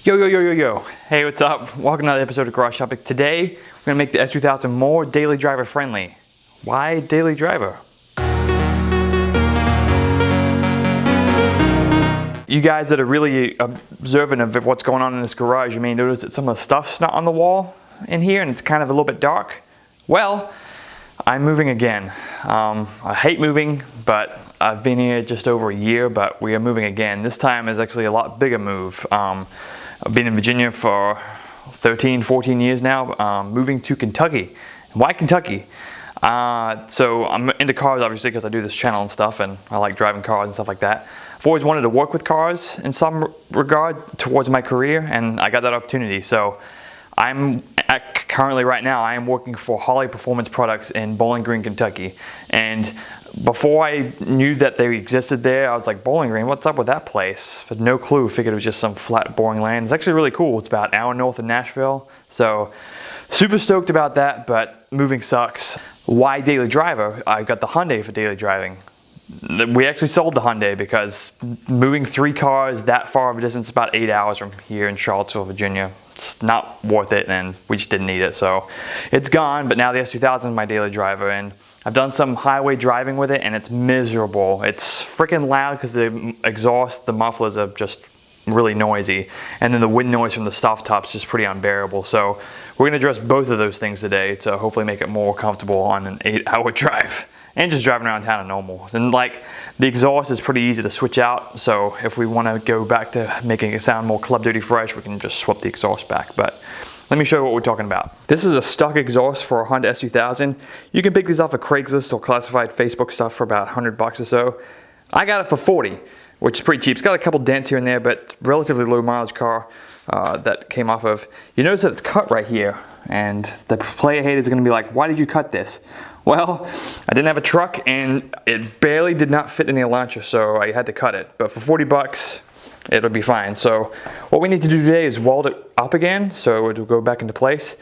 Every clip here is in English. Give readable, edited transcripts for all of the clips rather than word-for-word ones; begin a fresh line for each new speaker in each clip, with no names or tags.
Yo, yo, yo, yo, yo. Hey, what's up? Welcome to another episode of Garage Topic. Today, we're gonna make the S2000 more daily driver friendly. Why daily driver? You guys that are really observant of what's going on in this garage, you may notice that some of the stuff's not on the wall in here and it's kind of a little bit dark. Well, I'm moving again. I hate moving, but I've been here just over a year, but we are moving again. This time is actually a lot bigger move. I've been in Virginia for 13, 14 years now, moving to Kentucky. Why Kentucky? So I'm into cars obviously because I do this channel and stuff and I like driving cars and stuff like that. I've always wanted to work with cars in some regard towards my career and I got that opportunity. So currently right now I am working for Holley Performance Products in Bowling Green, Kentucky. And before I knew that they existed there, I was like, Bowling Green, what's up with that place? Had no clue, figured it was just some flat, boring land. It's actually really cool. It's about an hour north of Nashville. So super stoked about that, but moving sucks. Why daily driver? I got the Hyundai for daily driving. We actually sold the Hyundai because moving 3 cars that far of a distance, about 8 hours from here in Charlottesville, Virginia, it's not worth it and we just didn't need it. So it's gone, but now the S2000 is my daily driver and I've done some highway driving with it and it's miserable. It's freaking loud because the exhaust, the mufflers are just really noisy. And then the wind noise from the soft top's just pretty unbearable. So we're gonna address both of those things today to hopefully make it more comfortable on an 8-hour drive. And just driving around town are normal. And like the exhaust is pretty easy to switch out. So if we wanna go back to making it sound more club duty fresh, we can just swap the exhaust back. But let me show you what we're talking about. This is a stock exhaust for a Honda S2000. You can pick these off of Craigslist or classified Facebook stuff for about 100 bucks or so. I got it for 40, which is pretty cheap. It's got a couple dents here and there, but relatively low mileage car that came off of. You notice that it's cut right here, and the player haters are gonna be like, why did you cut this? Well, I didn't have a truck and it barely did not fit in the Elantra, so I had to cut it. But for 40 bucks, it'll be fine. So what we need to do today is weld it up again so it'll go back into place.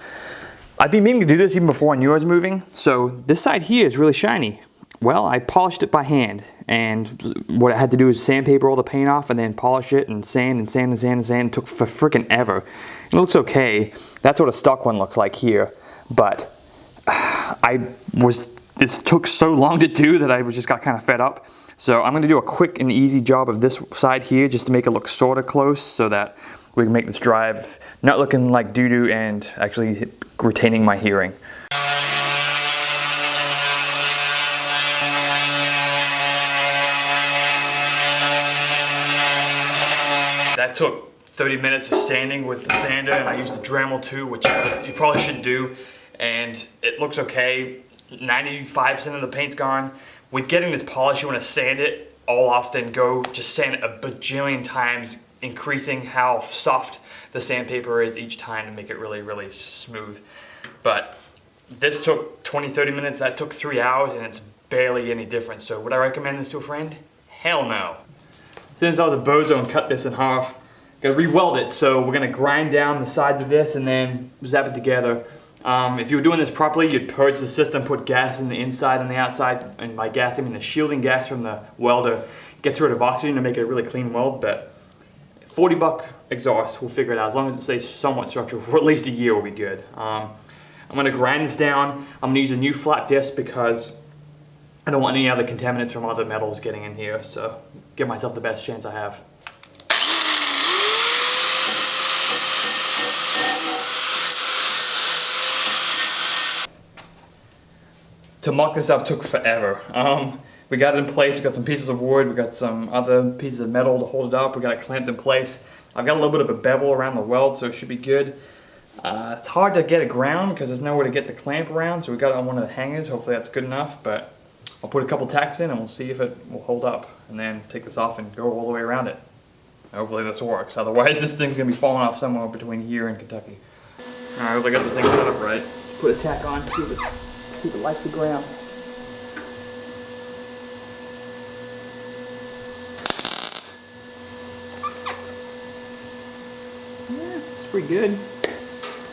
I've been meaning to do this even before I knew I was moving. So this side here is really shiny. Well, I polished it by hand and what I had to do is sandpaper all the paint off and then polish it and sand and sand and sand and sand. It took for freaking ever. It looks okay. That's what a stock one looks like here. But it took so long to do that I just got kind of fed up. So I'm going to do a quick and easy job of this side here just to make it look sort of close so that we can make this drive not looking like doo-doo and actually retaining my hearing. That took 30 minutes of sanding with the sander and I used the Dremel too, which you probably shouldn't do. And it looks okay. 95% of the paint's gone. With getting this polish, you want to sand it all off, then go just sand it a bajillion times, increasing how soft the sandpaper is each time to make it really, really smooth. But this took 20-30 minutes, that took 3 hours, and it's barely any different. So would I recommend this to a friend? Hell no. Since I was a bozo and cut this in half, gotta re-weld it. So we're gonna grind down the sides of this and then zap it together. If you were doing this properly, you'd purge the system, put gas in the inside and the outside, and by gas I mean the shielding gas from the welder gets rid of oxygen to make it a really clean weld, but 40 buck exhaust, we'll figure it out. As long as it stays somewhat structural for at least a year, we'll be good. I'm gonna grind this down. I'm gonna use a new flat disc because I don't want any other contaminants from other metals getting in here, so give myself the best chance I have. To muck this up took forever. We got it in place, we got some pieces of wood, we got some other pieces of metal to hold it up, we got it clamped in place. I've got a little bit of a bevel around the weld, so it should be good. It's hard to get it ground because there's nowhere to get the clamp around, so we got it on one of the hangers. Hopefully that's good enough, but I'll put a couple tacks in and we'll see if it will hold up, and then take this off and go all the way around it. Hopefully this works, otherwise this thing's gonna be falling off somewhere between here and Kentucky. Alright, hope I got the thing set up right. Put a tack on, keep it like the ground. Yeah, it's pretty good.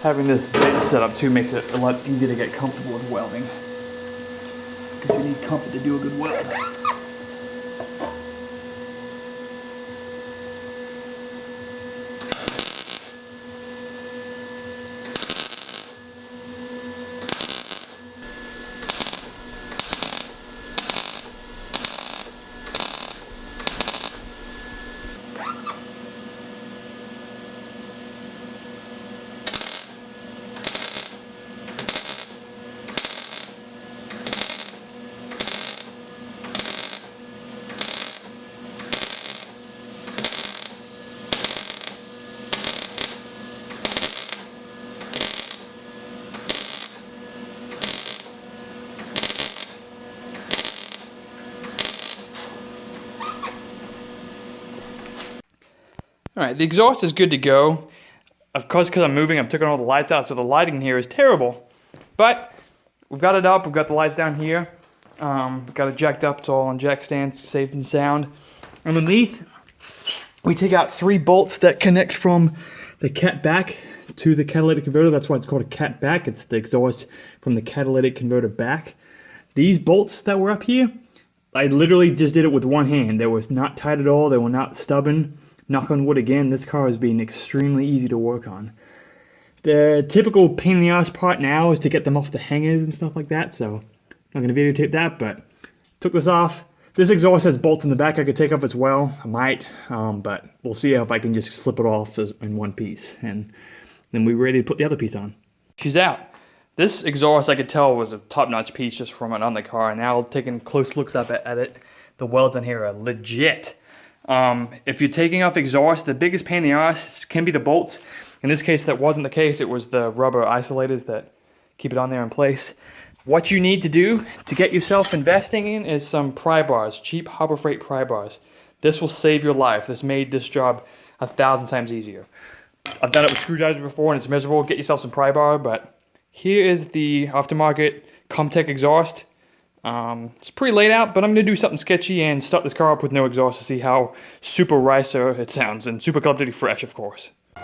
Having this bench set up too makes it a lot easier to get comfortable with welding. Because you need comfort to do a good weld. All right, the exhaust is good to go. Of course, because I'm moving, I've taken all the lights out, so the lighting here is terrible. But we've got it up, we've got the lights down here. We've got it jacked up, it's all on jack stands, safe and sound. Underneath, we take out 3 bolts that connect from the cat back to the catalytic converter. That's why it's called a cat back. It's the exhaust from the catalytic converter back. These bolts that were up here, I literally just did it with one hand. They was not tight at all, they were not stubborn. Knock on wood again, this car has been extremely easy to work on. The typical pain in the ass part now is to get them off the hangers and stuff like that, so I'm not going to videotape that, but took this off. This exhaust has bolts in the back I could take off as well. I might, but we'll see if I can just slip it off in one piece, and then we're ready to put the other piece on. She's out. This exhaust I could tell was a top-notch piece just from it on the car, and now taking close looks up at it, the welds on here are legit. If you're taking off exhaust, the biggest pain in the ass can be the bolts. In this case, that wasn't the case. It was the rubber isolators that keep it on there in place. What you need to do to get yourself investing in is some pry bars, cheap Harbor Freight pry bars. This will save your life. This made this job 1,000 times easiher. I've done it with screwdrivers before and it's miserable. Get yourself some pry bar, but here is the aftermarket Comtech exhaust. It's pretty laid out, but I'm going to do something sketchy and start this car up with no exhaust to see how super ricer it sounds, and super completely fresh, of course. Oh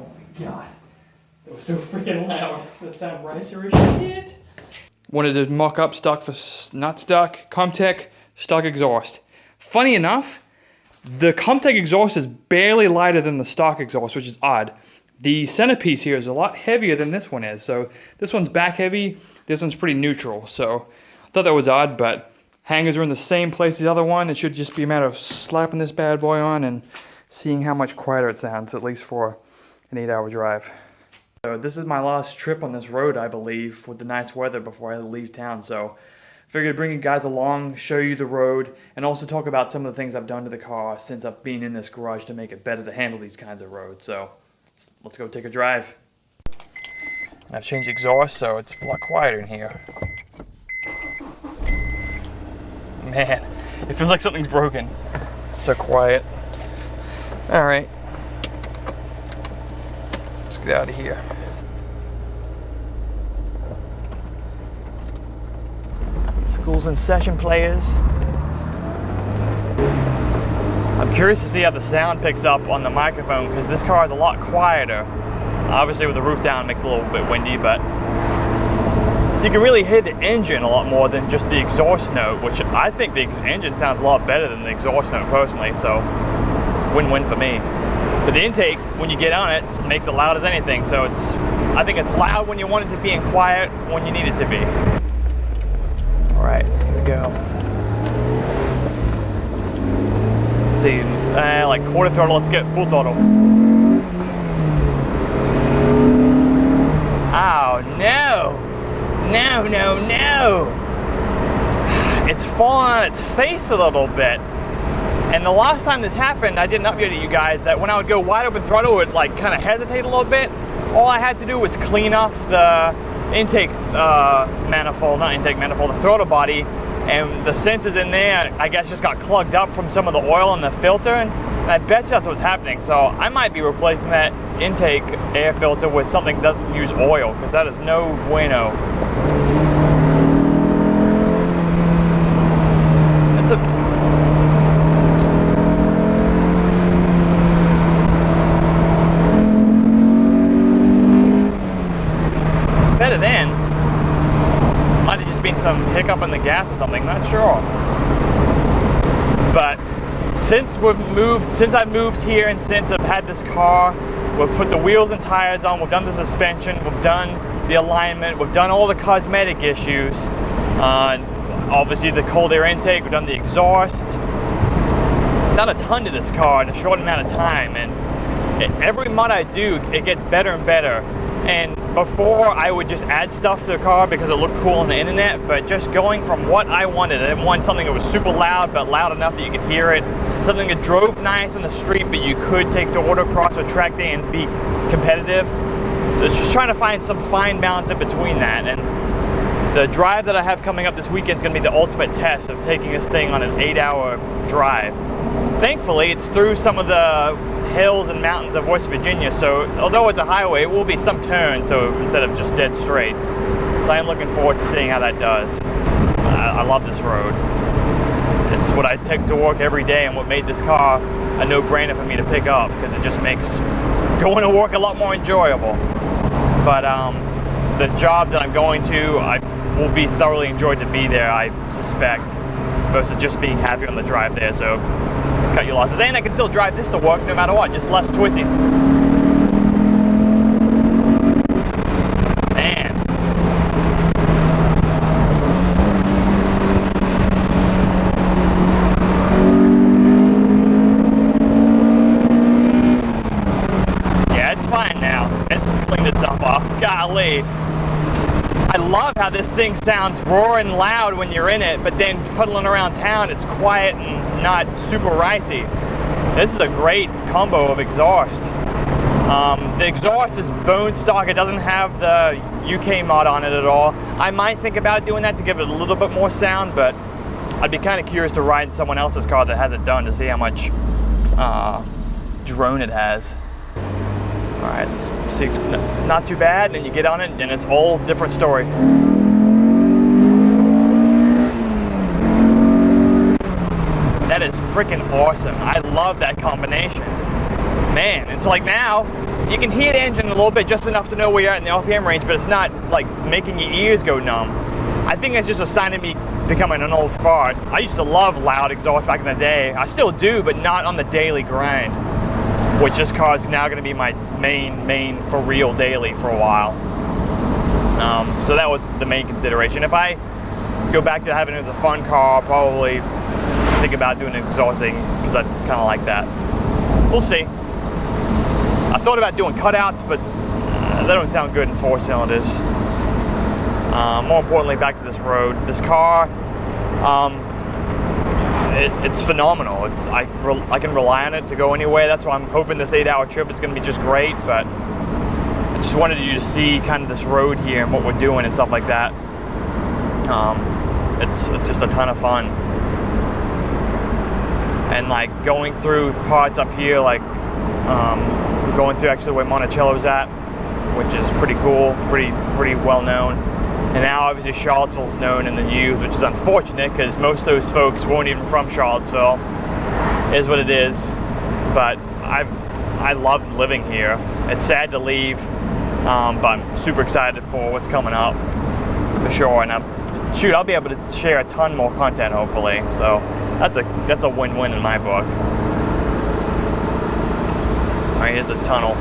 my god, that was so freaking loud. That sound ricer as shit. Wanted to mock up stock for not stock, Comtech stock exhaust. Funny enough, the Comtech exhaust is barely lighter than the stock exhaust, which is odd. The centerpiece here is a lot heavier than this one is. So this one's back heavy, this one's pretty neutral. So I thought that was odd, but hangers are in the same place as the other one. It should just be a matter of slapping this bad boy on and seeing how much quieter it sounds, at least for an 8-hour drive. So this is my last trip on this road, I believe, with the nice weather before I leave town. So figured to bring you guys along, show you the road, and also talk about some of the things I've done to the car since I've been in this garage to make it better to handle these kinds of roads. So let's go take a drive. And I've changed exhaust, so it's a lot quieter in here. Man, it feels like something's broken. It's so quiet. All right, let's get out of here. School's in session, players. I'm curious to see how the sound picks up on the microphone because this car is a lot quieter. Obviously with the roof down it makes it a little bit windy, but you can really hear the engine a lot more than just the exhaust note, which I think the engine sounds a lot better than the exhaust note personally, so it's win-win for me. But the intake, when you get on it, makes it loud as anything, so I think it's loud when you want it to be and quiet when you need it to be. All right, here we go. Let's see, like quarter throttle, let's get full throttle. Oh, no! No, no, no! It's falling on its face a little bit. And the last time this happened, I did an update to you guys that when I would go wide open throttle, it would like kind of hesitate a little bit. All I had to do was clean off the intake manifold, not intake manifold, the throttle body, and the sensors in there, I guess, just got plugged up from some of the oil in the filter, and I bet that's what's happening. So I might be replacing that intake air filter with something that doesn't use oil, because that is no bueno. It's better than. Might have just been some hiccup in the gas or something, not sure. But since I've moved here and since I've had this car, we've put the wheels and tires on, we've done the suspension, we've done the alignment, we've done all the cosmetic issues. Obviously the cold air intake, we've done the exhaust. Done a ton to this car in a short amount of time, and every mod I do, it gets better and better. And before I would just add stuff to the car because it looked cool on the internet, but just going from what I wanted. I didn't want something that was super loud, but loud enough that you could hear it. Something that drove nice on the street, but you could take to autocross or track day and be competitive. So it's just trying to find some fine balance in between that. And The drive that I have coming up this weekend is going to be the ultimate test of taking this thing on an 8-hour drive. Thankfully, it's through some of the hills and mountains of West Virginia, so although it's a highway, it will be some turns, so instead of just dead straight. So I am looking forward to seeing how that does. I love this road. It's what I take to work every day and what made this car a no-brainer for me to pick up, because it just makes going to work a lot more enjoyable. But the job that I'm going to, I will be thoroughly enjoyed to be there, I suspect, versus just being happy on the drive there. So cut your losses. And I can still drive this to work no matter what, just less twisty. Man. Yeah, it's fine now. It's cleaned itself off. Golly. I love how this thing sounds roaring loud when you're in it, but then puddling around town, it's quiet and not super ricey. This is a great combo of exhaust. The exhaust is bone stock. It doesn't have the UK mod on it at all. I might think about doing that to give it a little bit more sound, but I'd be kind of curious to ride someone else's car that has it done to see how much drone it has. All right, see, it's not too bad. Then you get on it, and it's a whole different story. That is freaking awesome. I love that combination. Man, it's like now, you can hear the engine a little bit, just enough to know where you're at in the RPM range, but it's not like making your ears go numb. I think that's just a sign of me becoming an old fart. I used to love loud exhaust back in the day. I still do, but not on the daily grind, which this car is now going to be my main for real daily for a while. So that was the main consideration. If I go back to having it as a fun car, I'll probably think about doing exhausting, because I kind of like that. We'll see. I thought about doing cutouts, but they don't sound good in 4 cylinders. More importantly, back to this road. This car, it's phenomenal. I can rely on it to go anywhere. That's why I'm hoping this 8-hour trip is going to be just great. But I just wanted you to see kind of this road here and what we're doing and stuff like that. It's just a ton of fun. And like going through parts up here, like going through actually where Monticello's at, which is pretty cool, pretty well known. And now obviously Charlottesville's known in the news, which is unfortunate because most of those folks weren't even from Charlottesville. It is what it is. But I loved living here. It's sad to leave, but I'm super excited for what's coming up for sure. And I'll be able to share a ton more content hopefully. So that's a win-win in my book. All right, here's a tunnel.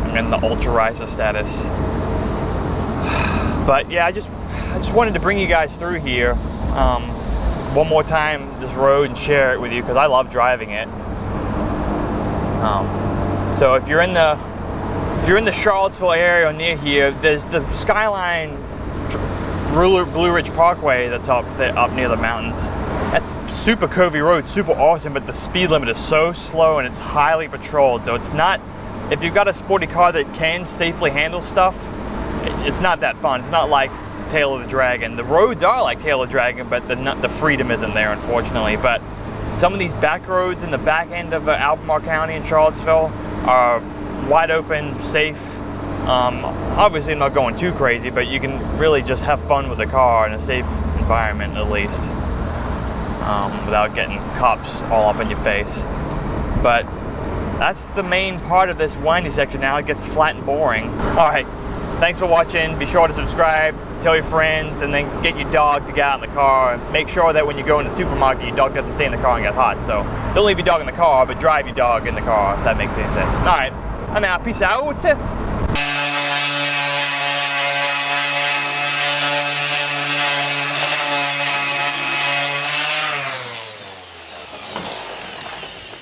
I'm in the ultra riser status. But yeah, I just wanted to bring you guys through here one more time, this road, and share it with you because I love driving it. So if you're in the Charlottesville area or near here, there's the Skyline Blue Ridge Parkway that's up near the mountains. That's super curvy road, super awesome, but the speed limit is so slow and it's highly patrolled. So it's not, if you've got a sporty car that can safely handle stuff, it's not that fun. It's not like Tail of the Dragon. The roads are like Tail of the Dragon, but the freedom isn't there, unfortunately. But some of these back roads in the back end of Albemarle County in Charlottesville are wide open, safe. Obviously I'm not going too crazy, but you can really just have fun with the car in a safe environment at least, without getting cops all up in your face. But that's the main part of this windy section now. It gets flat and boring. All right, thanks for watching. Be sure to subscribe, tell your friends, and then get your dog to get out in the car. Make sure that when you go in the supermarket, your dog doesn't stay in the car and get hot. So don't leave your dog in the car, but drive your dog in the car, if that makes any sense. All right, I'm out. Peace out.